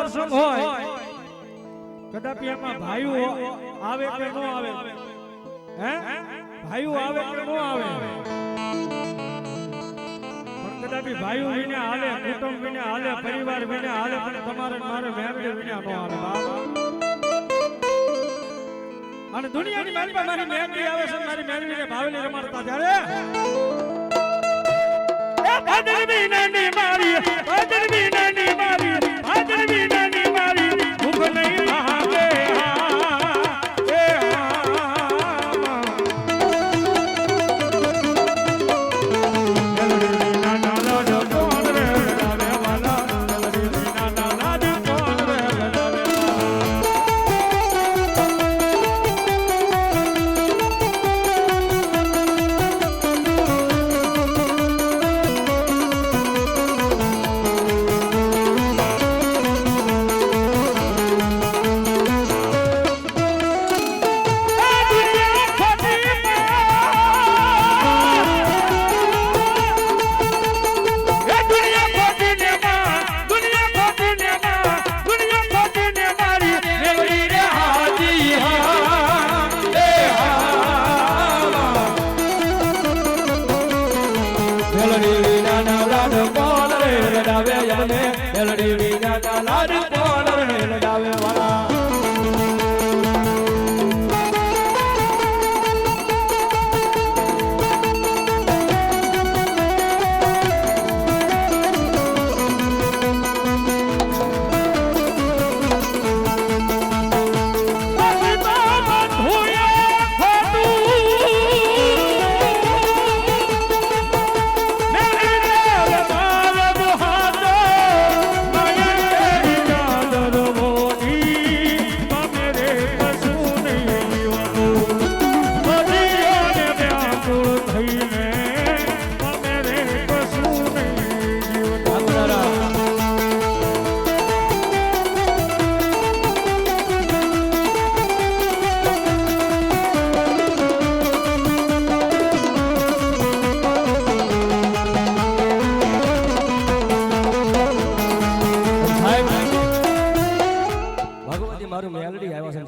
પ્રસંગ હોય કદાપી એમાં ભાઈઓ આવે કે ન આવે હે ભાઈઓ આવે કે ન આવે પણ કદાપી ભાઈઓ વિને હાલે કુટુંબ વિને હાલે પરિવાર વિને હાલે પણ તમારે મારે મેરડી વિને ન હાલે બાબા અને દુનિયાની મારી પાસે મારી મેરડી આવે છે મારી મેરડીને ભાવેલી રમાડતા ત્યારે એ ભાદર વિનાની મારી ભાદર વિનાની મારી ભાદર વિનાની મારી ભૂખ નહીં લાગે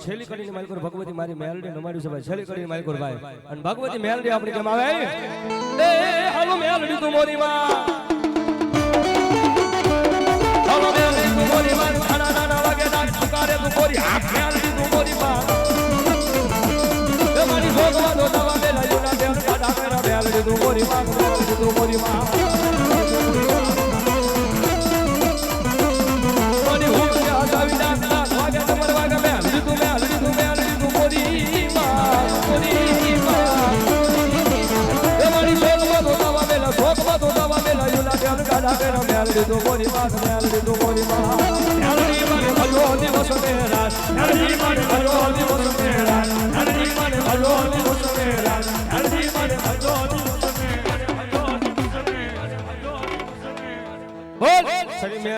છેલ્લી કડીની માલિકોર ભગવતી મારી મેલડી નમાડ્યું છે ભાઈ છેલ્લી કડીની માલિકોર ભાઈ અને ભગવતી મેલડી આપણી કેમ આવે એ હાલો મેલડી તું મોરી માં હાલો મેલડી તું મોરી માં નાના નાના વાગે ડાક પુકારે તું મોરી હાથ મેલડી તું મોરી માં એ મારી ભગવા દો દવા બે લાયો ના દેવ દાડા મેરા મેલડી તું મોરી માં મેલડી તું મોરી માં મોરી હું કે આગાવી ના વાગે તમાર વાગે મેલડી તું મોરી માં તમારી સોલમાં તો દવા મેલા સોકમાં તો દવા મેલા યુલા દેવ ગાડા મેરા મેલડી તું મોરી માં મેલડી તું મોરી માં મેલડી મને ભલો દિવસ મેરા મેલડી મને ભલો દિવસ મેરા મેલડી મને ભલો